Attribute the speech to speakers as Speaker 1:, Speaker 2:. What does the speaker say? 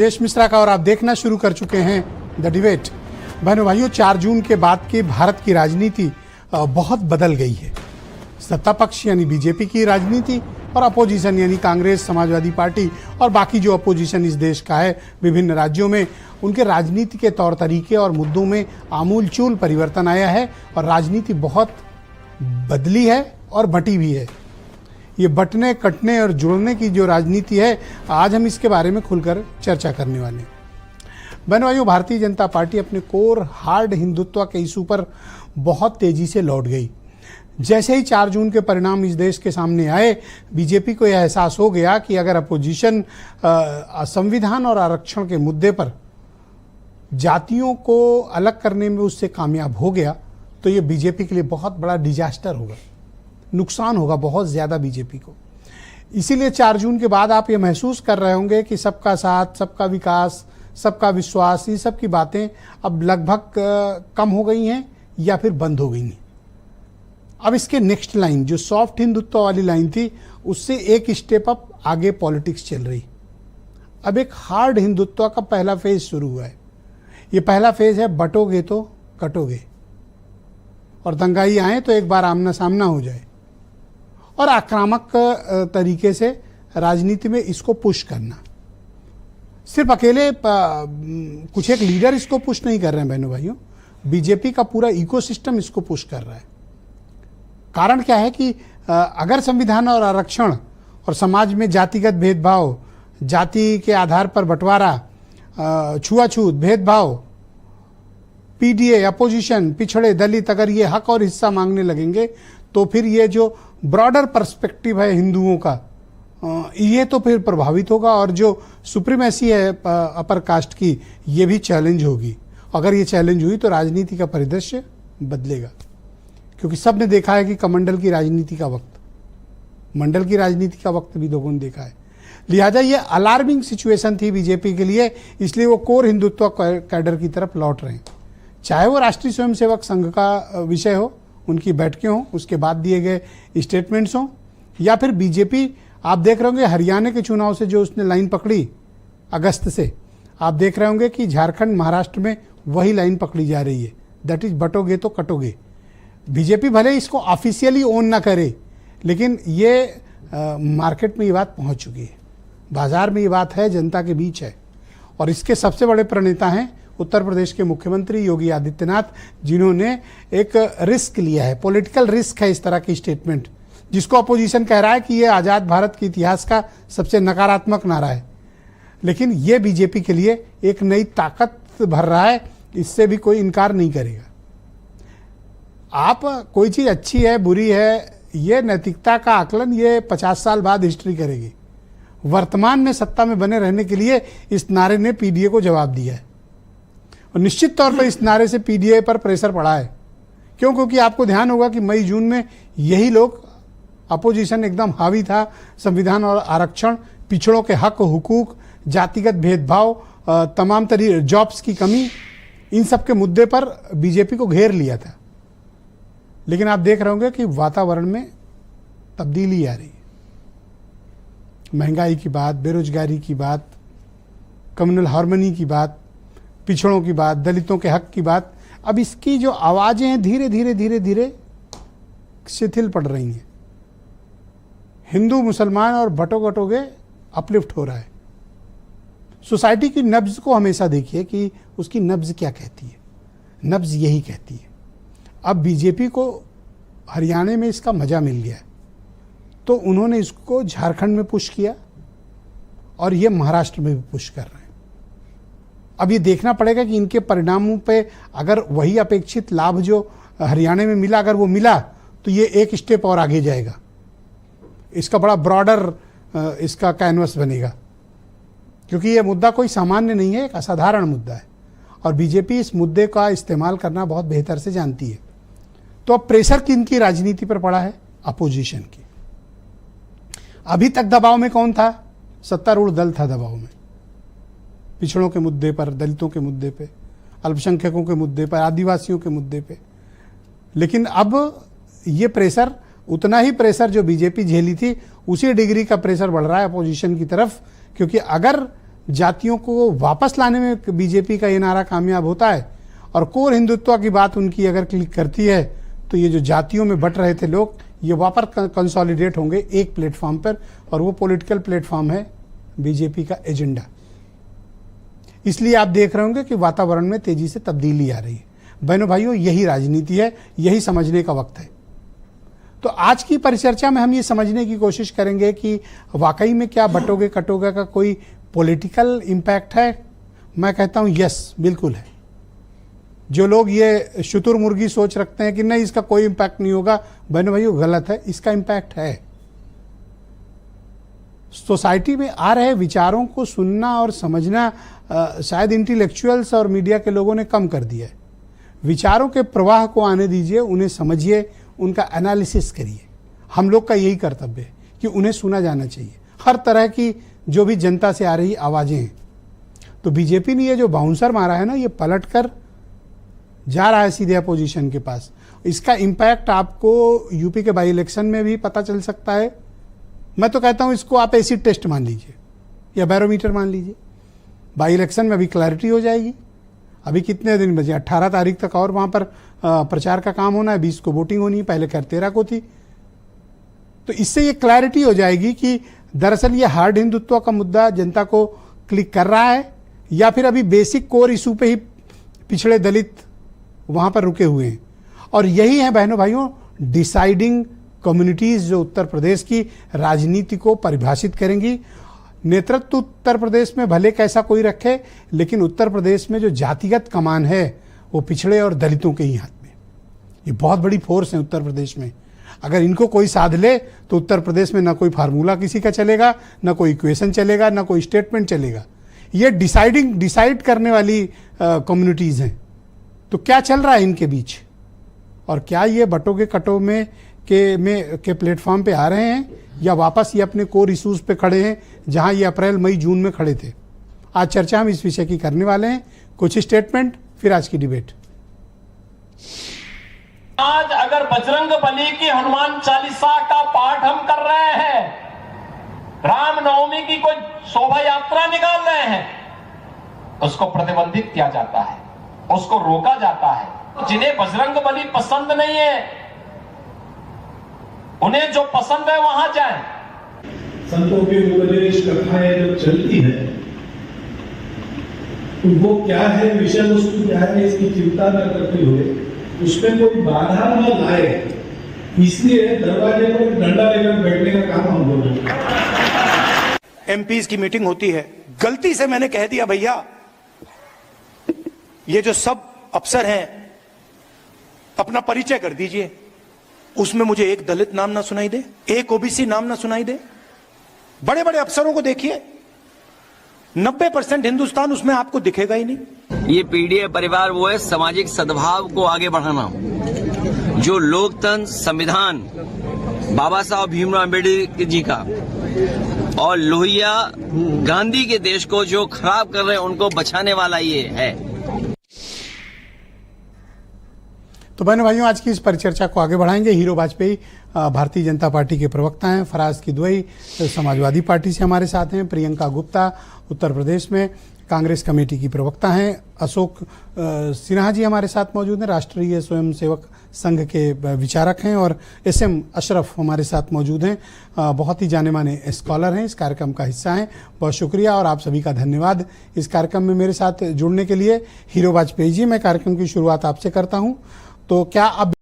Speaker 1: देश मिश्रा का और आप देखना शुरू कर चुके हैं द डिबेट। बहनों भाइयों, 4 जून के बाद की भारत की राजनीति बहुत बदल गई है। सत्ता पक्ष यानी बीजेपी की राजनीति और अपोजिशन यानी कांग्रेस, समाजवादी पार्टी और बाकी जो अपोजिशन इस देश का है विभिन्न राज्यों में, उनके राजनीति के तौर तरीके और मुद्दों में आमूलचूल परिवर्तन आया है और राजनीति बहुत बदली है और बटी भी है। ये बटने, कटने और जुड़ने की जो राजनीति है, आज हम इसके बारे में खुलकर चर्चा करने वाले हैं। बहनों भाइयों, भारतीय जनता पार्टी अपने कोर हार्ड हिंदुत्व के इशू पर बहुत तेजी से लौट गई। जैसे ही 4 जून के परिणाम इस देश के सामने आए, बीजेपी को यह एहसास हो गया कि अगर अपोजिशन संविधान और आरक्षण के मुद्दे पर जातियों को अलग करने में उससे कामयाब हो गया तो ये बीजेपी के लिए बहुत बड़ा डिजास्टर होगा, नुकसान होगा बहुत ज़्यादा बीजेपी को। इसीलिए 4 जून के बाद आप ये महसूस कर रहे होंगे कि सबका साथ, सबका विकास, सबका विश्वास, ये सब की बातें अब लगभग कम हो गई हैं या फिर बंद हो गई हैं। अब इसके नेक्स्ट लाइन जो सॉफ्ट हिंदुत्व वाली लाइन थी, उससे एक स्टेप अप आगे पॉलिटिक्स चल रही। अब एक हार्ड हिंदुत्व का पहला फेज शुरू हुआ है। ये पहला फेज है बटोगे तो कटोगे, और दंगाई आए तो एक बार आमना सामना हो जाए, और आक्रामक तरीके से राजनीति में इसको पुश करना। सिर्फ अकेले कुछ एक लीडर इसको पुश नहीं कर रहे हैं बहनों भाइयों, बीजेपी का पूरा इकोसिस्टम इसको पुश कर रहा है। कारण क्या है कि अगर संविधान और आरक्षण और समाज में जातिगत भेदभाव, जाति के आधार पर बंटवारा, छुआछूत, भेदभाव, पीडीए, अपोजिशन, पिछड़े, दलित अगर ये हक और हिस्सा मांगने लगेंगे तो फिर ये जो ब्रॉडर पर्सपेक्टिव है हिंदुओं का, ये तो फिर प्रभावित होगा, और जो सुप्रीमेसी है अपर कास्ट की, ये भी चैलेंज होगी। अगर ये चैलेंज हुई तो राजनीति का परिदृश्य बदलेगा, क्योंकि सब ने देखा है कि कमंडल की राजनीति का वक्त, मंडल की राजनीति का वक्त भी लोगों ने देखा है। लिहाजा ये अलार्मिंग सिचुएशन थी बीजेपी के लिए, इसलिए वो कोर हिंदुत्व कैडर की तरफ लौट रहे हैं। चाहे वो राष्ट्रीय स्वयंसेवक संघ का विषय हो, उनकी बैठकें हों, उसके बाद दिए गए स्टेटमेंट्स हों, या फिर बीजेपी, आप देख रहे होंगे हरियाणा के चुनाव से जो उसने लाइन पकड़ी अगस्त से, आप देख रहे होंगे कि झारखंड, महाराष्ट्र में वही लाइन पकड़ी जा रही है, दैट इज बटोगे तो कटोगे। बीजेपी भले इसको ऑफिशियली ओन ना करे, लेकिन ये मार्केट में ये बात पहुंच चुकी है, बाजार में ये बात है, जनता के बीच है। और इसके सबसे बड़े प्रणेता हैं उत्तर प्रदेश के मुख्यमंत्री योगी आदित्यनाथ, जिन्होंने एक रिस्क लिया है, पॉलिटिकल रिस्क है इस तरह की स्टेटमेंट, जिसको अपोजिशन कह रहा है कि ये आज़ाद भारत के इतिहास का सबसे नकारात्मक नारा है। लेकिन ये बीजेपी के लिए एक नई ताकत भर रहा है, इससे भी कोई इनकार नहीं करेगा। आप कोई चीज़ अच्छी है, बुरी है, ये नैतिकता का आकलन ये 50 साल बाद हिस्ट्री करेगी। वर्तमान में सत्ता में बने रहने के लिए इस नारे ने पीडीए को जवाब दिया है, और निश्चित तौर पर इस नारे से पीडीए पर प्रेशर पड़ा है। क्यों? क्योंकि आपको ध्यान होगा कि मई जून में यही लोग, अपोजिशन एकदम हावी था, संविधान और आरक्षण, पिछड़ों के हक हुकूक, जातिगत भेदभाव, तमाम तरीके जॉब्स की कमी, इन सब के मुद्दे पर बीजेपी को घेर लिया था। लेकिन आप देख रहे होंगे कि वातावरण में तब्दीली आ रही है। महंगाई की बात, बेरोजगारी की बात, कम्युनल हार्मनी की बात, पिछड़ों की बात, दलितों के हक की बात, अब इसकी जो आवाजें हैं धीरे धीरे धीरे धीरे शिथिल पड़ रही हैं। हिंदू, मुसलमान और बटोगे अपलिफ्ट हो रहा है। सोसाइटी की नब्ज को हमेशा देखिए कि उसकी नब्ज क्या कहती है। नब्ज यही कहती है। अब बीजेपी को हरियाणा में इसका मजा मिल गया है, तो उन्होंने इसको झारखंड में पुश किया और ये महाराष्ट्र में भी पुश कर रहे हैं। अब ये देखना पड़ेगा कि इनके परिणामों पे अगर वही अपेक्षित लाभ जो हरियाणा में मिला, अगर वो मिला तो ये एक स्टेप और आगे जाएगा, इसका बड़ा ब्रॉडर इसका कैनवस बनेगा, क्योंकि ये मुद्दा कोई सामान्य नहीं है, एक असाधारण मुद्दा है, और बीजेपी इस मुद्दे का इस्तेमाल करना बहुत बेहतर से जानती है। तो अब प्रेशर किनकी राजनीति पर पड़ा है? अपोजिशन की। अभी तक दबाव में कौन था? सत्तारूढ़ दल था दबाव में, पिछड़ों के मुद्दे पर, दलितों के मुद्दे पे, अल्पसंख्यकों के मुद्दे पर, आदिवासियों के मुद्दे पे। लेकिन अब ये प्रेशर, उतना ही प्रेशर जो बीजेपी झेली थी, उसी डिग्री का प्रेशर बढ़ रहा है अपोजिशन की तरफ, क्योंकि अगर जातियों को वापस लाने में बीजेपी का ये नारा कामयाब होता है और कोर हिंदुत्व की बात उनकी अगर क्लिक करती है तो ये जो जातियों में बट रहे थे लोग, ये वापस कंसोलिडेट होंगे एक प्लेटफॉर्म पर, और वो पॉलिटिकल प्लेटफॉर्म है बीजेपी का एजेंडा। इसलिए आप देख रहे होंगे कि वातावरण में तेजी से तब्दीली आ रही है। बहनों भाइयों, यही राजनीति है, यही समझने का वक्त है। तो आज की परिचर्चा में हम ये समझने की कोशिश करेंगे कि वाकई में क्या बटोगे कटोगे का कोई पॉलिटिकल इम्पैक्ट है। मैं कहता हूं यस, बिल्कुल है। जो लोग ये शुतुरमुर्गी सोच रखते हैं कि नहीं इसका कोई इम्पैक्ट नहीं होगा, बहनों भाइयों गलत है, इसका इम्पैक्ट है। सोसाइटी में आ रहे विचारों को सुनना और समझना शायद इंटेलेक्चुअल्स और मीडिया के लोगों ने कम कर दिया है। विचारों के प्रवाह को आने दीजिए, उन्हें समझिए, उनका एनालिसिस करिए। हम लोग का यही कर्तव्य है कि उन्हें सुना जाना चाहिए। हर तरह की जो भी जनता से आ रही आवाजें हैं। तो बीजेपी ने ये जो बाउंसर मारा है ना, ये पलट कर जा रहा है सीधे अपोजिशन के पास। इसका इम्पैक्ट आपको यूपी के बाई इलेक्शन में भी पता चल सकता है। मैं तो कहता हूं इसको आप एसिड टेस्ट मान लीजिए या बैरोमीटर मान लीजिए। बाई इलेक्शन में अभी क्लैरिटी हो जाएगी। अभी कितने दिन बचे? 18 तारीख तक और वहां पर प्रचार का काम होना है। 20 को वोटिंग होनी है, पहले खैर 13 को थी। तो इससे ये क्लैरिटी हो जाएगी कि दरअसल ये हार्ड हिंदुत्व का मुद्दा जनता को क्लिक कर रहा है या फिर अभी बेसिक कोर इशू पे ही पिछड़े दलित वहां पर रुके हुए हैं। और यही है बहनों भाइयों डिसाइडिंग कम्युनिटीज जो उत्तर प्रदेश की राजनीति को परिभाषित करेंगी। नेतृत्व उत्तर प्रदेश में भले कैसा कोई रखे, लेकिन उत्तर प्रदेश में जो जातिगत कमान है वो पिछड़े और दलितों के ही हाथ में। ये बहुत बड़ी फोर्स है उत्तर प्रदेश में। अगर इनको कोई साध ले तो उत्तर प्रदेश में ना कोई फार्मूला किसी का चलेगा, ना कोई इक्वेशन चलेगा, ना कोई स्टेटमेंट चलेगा। ये डिसाइड करने वाली कम्युनिटीज हैं। तो क्या चल रहा है इनके बीच, और क्या ये बटोगे कटो में के प्लेटफॉर्म पे आ रहे हैं या वापस ये अपने कोर इश्यूज पे खड़े हैं जहां ये अप्रैल मई जून में खड़े थे। आज चर्चा हम इस विषय की करने वाले हैं। कुछ स्टेटमेंट, फिर आज की डिबेट।
Speaker 2: आज अगर बजरंग बली की हनुमान चालीसा का पाठ हम कर रहे हैं, रामनवमी की कोई शोभा यात्रा निकाल रहे हैं, उसको प्रतिबंधित किया जाता है, उसको रोका जाता है। जिन्हें बजरंग बली पसंद नहीं है, उन्हें जो पसंद है वहां जाएं।
Speaker 3: संतों के उपदेश कथाएं जो चलती है तो वो क्या है, विषय वस्तु क्या है, इसकी चिंता न करते हुए उसमें कोई बाधा न लाए, इसलिए दरवाजे पर डंडा लेकर बैठने का काम हम लोग हैं।
Speaker 4: एमपीज की मीटिंग होती है, गलती से मैंने कह दिया भैया ये जो सब अफसर हैं अपना परिचय कर दीजिए। उसमें मुझे एक दलित नाम ना सुनाई दे, एक ओबीसी नाम ना सुनाई दे। बड़े बड़े अफसरों को देखिए, 90% हिंदुस्तान उसमें आपको दिखेगा ही नहीं।
Speaker 5: ये पीडीए परिवार वो है सामाजिक सद्भाव को आगे बढ़ाना, जो लोकतंत्र, संविधान, बाबा साहब भीमराव अम्बेडकर जी का और लोहिया गांधी के देश को जो खराब कर रहे हैं उनको बचाने वाला ये है।
Speaker 1: तो बहनों भाइयों, आज की इस परिचर्चा को आगे बढ़ाएंगे। हीरो वाजपेयी भारतीय जनता पार्टी के प्रवक्ता हैं, फराज किदवई समाजवादी पार्टी से हमारे साथ हैं, प्रियंका गुप्ता उत्तर प्रदेश में कांग्रेस कमेटी की प्रवक्ता हैं, अशोक सिन्हा जी हमारे साथ मौजूद हैं, राष्ट्रीय स्वयंसेवक संघ के विचारक हैं, और SM अशरफ हमारे साथ मौजूद हैं, बहुत ही जाने माने स्कॉलर हैं, इस कार्यक्रम का हिस्सा हैं। बहुत शुक्रिया और आप सभी का धन्यवाद इस कार्यक्रम में मेरे साथ जुड़ने के लिए। हीरो वाजपेयी जी, मैं कार्यक्रम की शुरुआत आपसे करता हूँ। तो क्या अब